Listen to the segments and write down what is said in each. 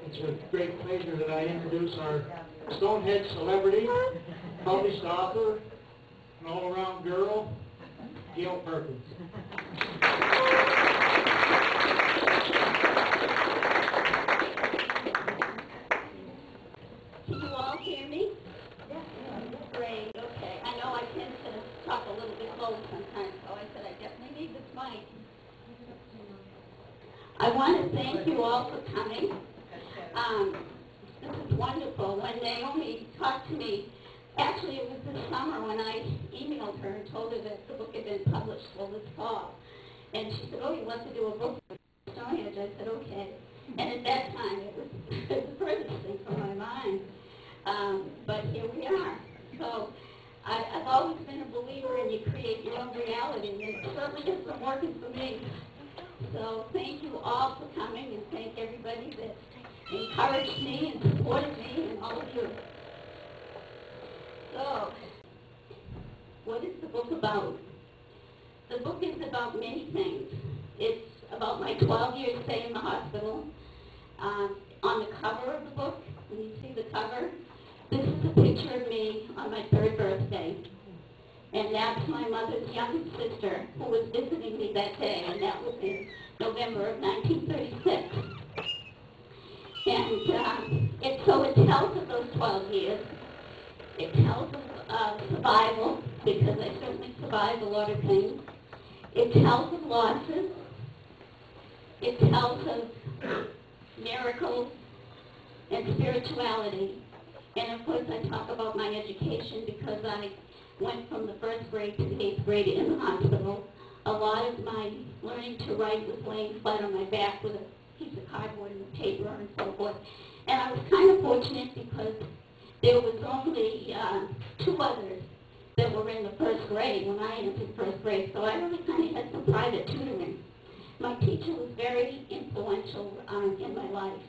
It's with great pleasure that I introduce our Stonehedge celebrity, published author, and all-around girl, Gale Perkins. Can you all hear me? Great, okay. I know I tend to talk a little bit low sometimes, so I said I definitely need this mic. I want to thank you all for coming. This is wonderful. When Naomi talked to me, actually it was this summer when I emailed her and told her that the book had been published this fall. And she said, oh, you want to do a book with Stonehedge? I said, okay. And at that time, it was the furthest thing from my mind. But here we are. So I've always been a believer in you create your own reality, and it certainly has been working for me. So thank you all for coming, and thank everybody that encouraged me and supported me, and all of you. So, what is the book about? The book is about many things. It's about my 12-year stay in the hospital. On the cover of the book, when you see the cover, this is a picture of me on my 3rd birthday. And that's my mother's youngest sister who was visiting me that day, and that was in November of 1936. And so it tells of those 12 years. It tells of survival, because I certainly survived a lot of things. It tells of losses. It tells of miracles and spirituality. And of course I talk about my education because I went from the 1st grade to the 8th grade in the hospital. A lot of my learning to write was laying flat on my back with a piece of cardboard and paper and so forth. And I was kind of fortunate because there was only 2 others that were in the 1st grade when I entered 1st grade, so I really kind of had some private tutoring. My teacher was very influential in my life.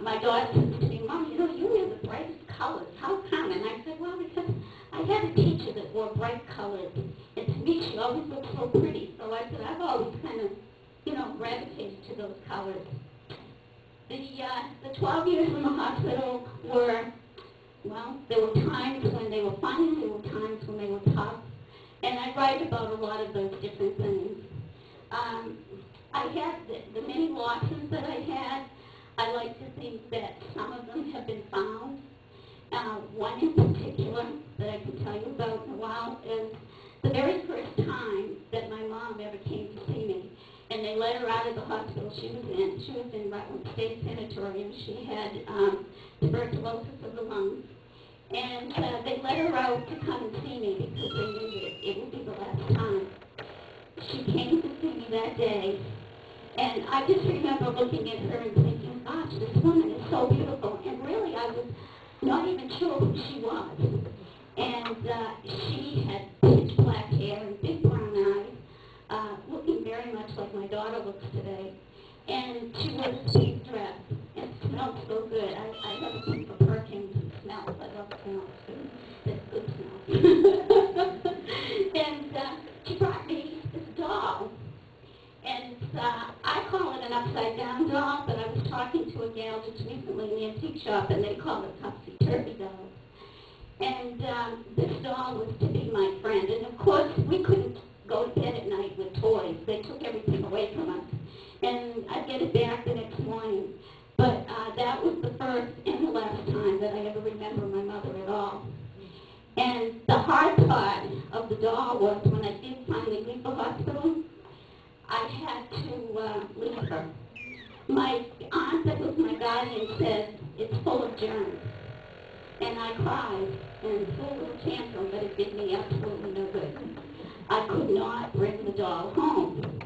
My daughter said to me, Mom, you know, you wear the brightest colors. How come? And I said, well, because I had a teacher that wore bright colors, and to me she always looked so pretty. So I said, I've always kind of, you know, gravitated to those colors. The 12 years in the hospital were, well, there were times when they were fun, there were times when they were tough, and I write about a lot of those different things. I had the many losses that I had. I like to think that some of them have been found. One in particular that I can tell you about in a while is the very first time that my mom ever came to see me. And they let her out of the hospital she was in. She was in Rutland State Sanatorium. She had tuberculosis of the lungs. And they let her out to come and see me because they knew that it would be the last time. She came to see me that day. And I just remember looking at her and thinking, gosh, this woman is so beautiful. And really, I was not even sure who she was. And she had pitch black hair and big brown eyes, looking very much like my daughter looks today. And she was pink dressed and smelled so good. I have a thing for Perkins and smells. I love smells too. That's good smell. And she brought me this doll. And I call it an upside-down doll, but I was talking to a gal just recently in the antique shop, and they call it topsy-turvy dolls. And this doll was to be my friend. And of course, we couldn't go to bed at night with toys. They took everything away from us. And I'd get it back the next morning. But that was the first and the last time that I ever remember my mother at all. And the hard part of the doll was when I did finally leave the hospital, I had to leave her. My aunt that was my guardian said, it's full of germs. And I cried and threw a little tantrum, but it did me absolutely no good. I could not bring the doll home.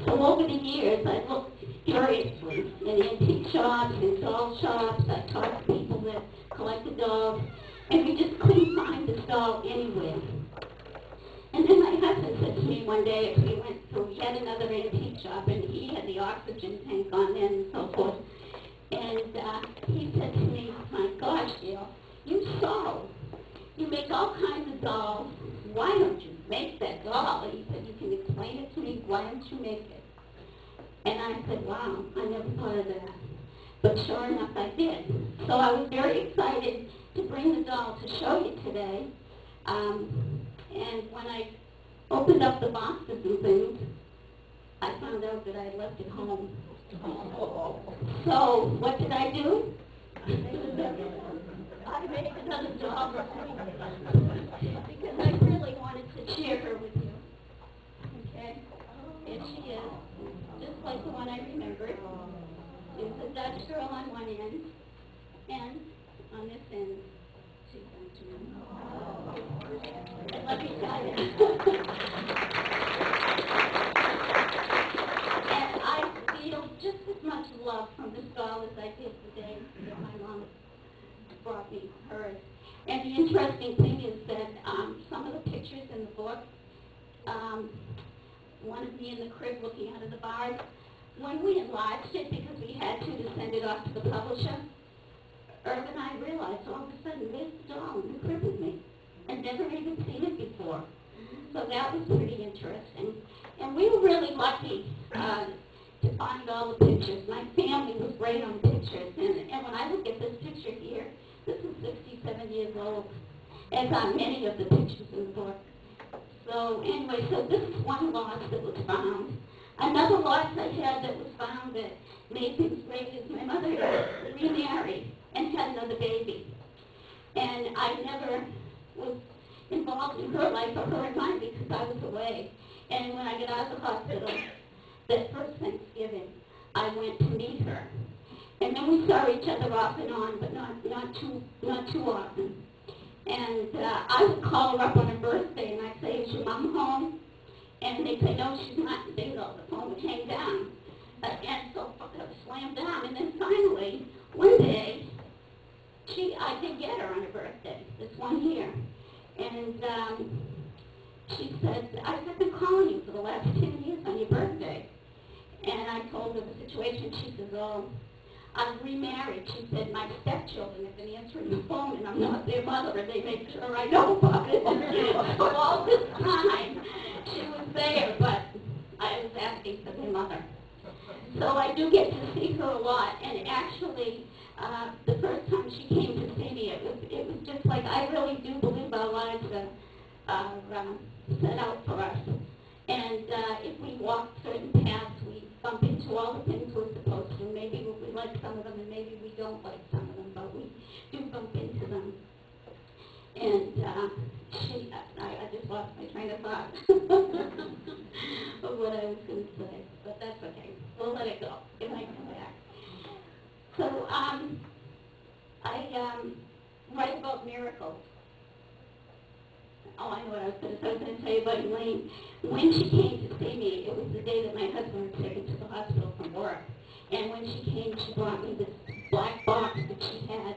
So over the years, I looked curiously in antique shops and doll shops. I talked to people that collected dolls, and we just couldn't find this doll anywhere. And then my husband said to me one day, as we went through yet another antique shop, and he had the oxygen tank on then and so forth, and he said to me, my gosh, Gale, you sew. You make all kinds of dolls. Why don't you make that doll? He said, you can explain it to me. Why don't you make it? And I said, wow, I never thought of that. But sure enough, I did. So I was very excited to bring the doll to show you today. And when I opened up the boxes and things, I found out that I had left it home. So what did I do? I made another doll because I really wanted to share her with you. Okay? And she is just like the one I remembered. She's a Dutch girl on one end, and on this end, she's Dutch. And let me tell you. And I feel just as much love from this doll as I did the day that my mom brought me hers. And the interesting thing is that some of the pictures in the book, one of me in the crib looking out of the bars, when we enlarged it, because we had to send it off to the publisher, Irv and I realized all of a sudden there's the doll in the crib with me. I'd never even seen it before. So that was pretty interesting. And we were really lucky to find all the pictures. My family was great on pictures. And when I look at this picture here, this is 67 years old, as are many of the pictures in the book. So anyway, so this is one loss that was found. Another loss I had that was found that made things great is my mother remarried and had another baby. And I never was involved in her life or her in mine because I was away. And when I got out of the hospital, that first Thanksgiving, I went to meet her. And then we saw each other off and on, but not too often. And I would call her up on her birthday, and I'd say, is your mom home? And they'd say, no, she's not. Bingo, the phone would hang down. And so I would slam down. And then finally, one day, I did get her on her birthday, this one year. And she said, I've been calling you for the last 10 years on your birthday. And I told her the situation. She says, oh, I'm remarried. She said, my stepchildren have been answering the phone, and I'm not their mother, and they make sure I know about it. So all this time, she was there, but I was asking for their mother. So I do get to see her a lot, and actually, the first time she came to see me, it was just like, I really do believe our lives are set out for us. And if we walk certain paths, we bump into all the things we're supposed to. Maybe we like some of them, and maybe we don't like some of them, but we do bump into them. And I just lost my train of thought of what I was going to say, but that's okay. We'll let it go. It might come back. So I write about miracles. Oh, I know what I was going to say. I was going to tell you about Elaine. When she came to see me, it was the day that my husband was taken to the hospital from work. And when she came, she brought me this black box that she had,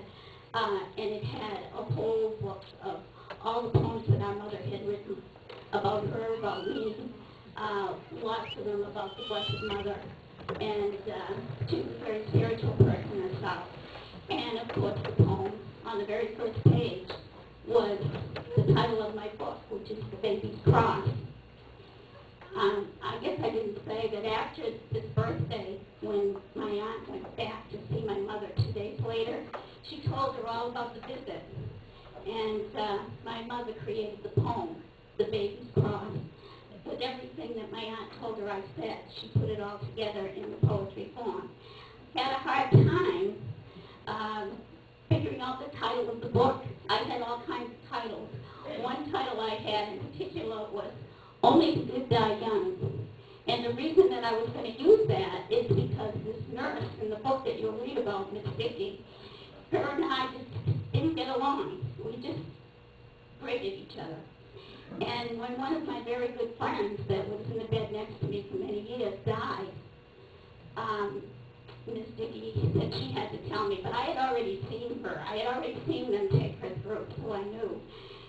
and it had a whole book of all the poems that our mother had written about her, about me, lots of them about the Blessed Mother. And she was a very spiritual person herself. And, of course, the poem on the very first page was the title of my book, which is The Baby's Cross. I guess I didn't say that after this birthday, when my aunt went back to see my mother 2 days later, she told her all about the visit. And my mother created the poem, The Baby's Cross. With everything that my aunt told her I said, she put it all together in the poetry form. Had a hard time figuring out the title of the book. I had all kinds of titles. One title I had in particular was Only the Good Die Young. And the reason that I was going to use that is because this nurse in the book that you'll read about, Miss Vicky, her and I just didn't get along. We just grated each other. And when one of my very good friends that was in the bed next to me for many years died, Miss Vicky said she had to tell me, but I had already seen her. I had already seen them take her through, so I knew.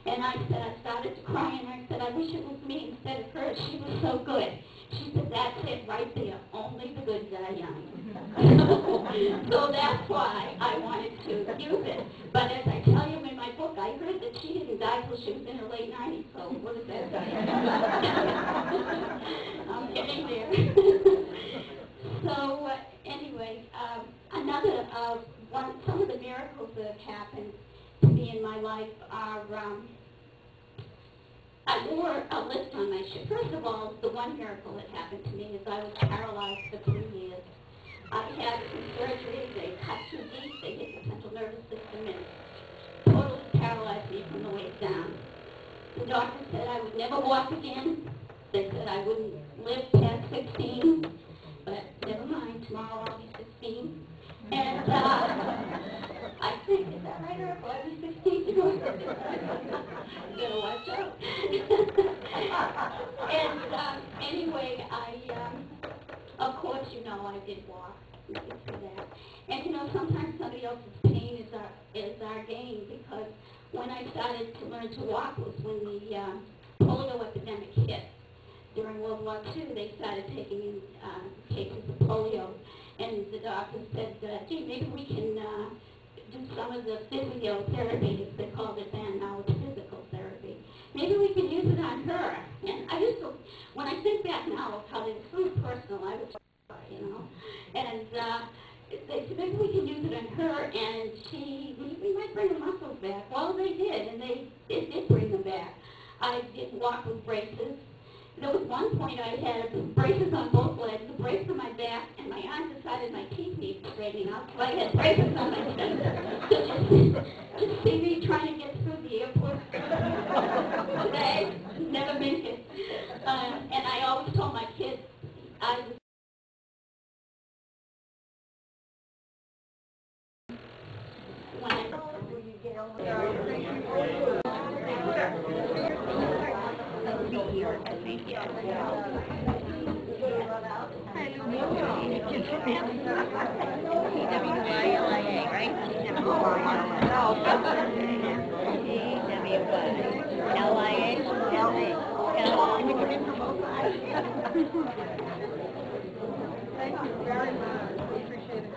And I started to cry, and I said, I wish it was me instead of her. She was so good. She said, that's it right there. Only the good die young. So that's why I wanted to use it. But as I tell you in my book, I heard that she didn't die till she was in her late 90s, so what does that say? I'm getting there. a list on my ship. First of all, the one miracle that happened to me is I was paralyzed for 3 years. I had some surgery. They cut too deep. They hit the central nervous system and totally paralyzed me from the waist down. The doctor said I would never walk again. They said I wouldn't live past 16, but never mind. Tomorrow I'll be 16. And I think, is that right, or I'll be 16? You better watch out. And anyway, of course, I did walk. You can see that. And sometimes somebody else's pain is our gain, because when I started to learn to walk was when the polio epidemic hit. During World War II, they started taking in cases of polio, and the doctor said, gee, maybe we can do some of the physiotherapy, as they called it then, now it's physical therapy. Maybe we can use it on her. And I used to, when I think back now of how it was so personal, I was, and they said, maybe we can use it on her, and we might bring her muscles back. Well, they did, and it did bring them back. I did walk with braces. There was one point I had braces on both legs, a brace on my back, and my aunt decided my teeth needed straightening out, so I had braces on my teeth. Just see me trying to get through the airport today, never make it. And I always told my kids, I was when I T-W-Y-L-I-A, right? T-W-Y-L-I-A. Can you come in for both sides? Thank you very much. Appreciate it.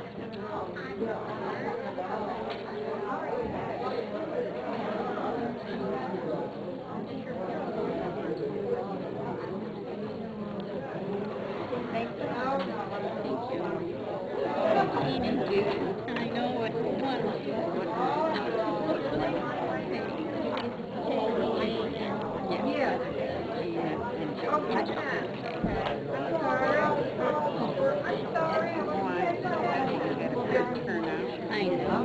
I know what I know.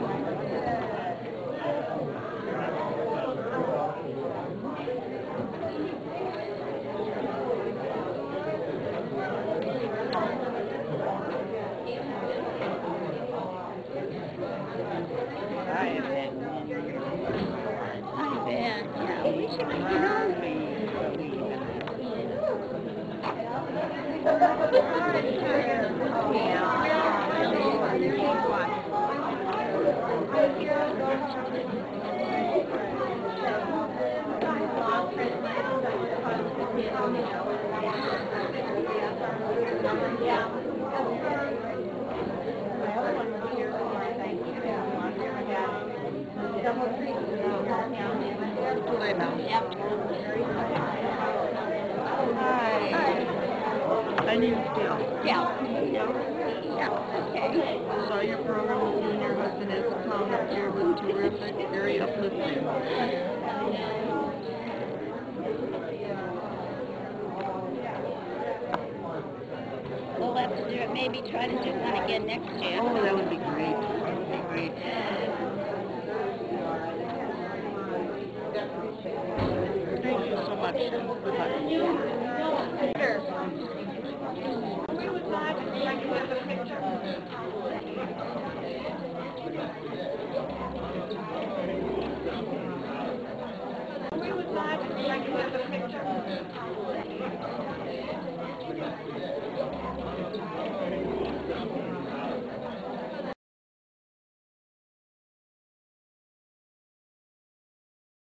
My name is Gale. Yeah, okay. Saw your program with you and your husband as a clown up here. It was terrific, very uplifting. We'll have to do it, maybe try to do one again next year. Oh, that would be great. That would be great. Thank you so much. Good luck. Sure. We would like to take a picture.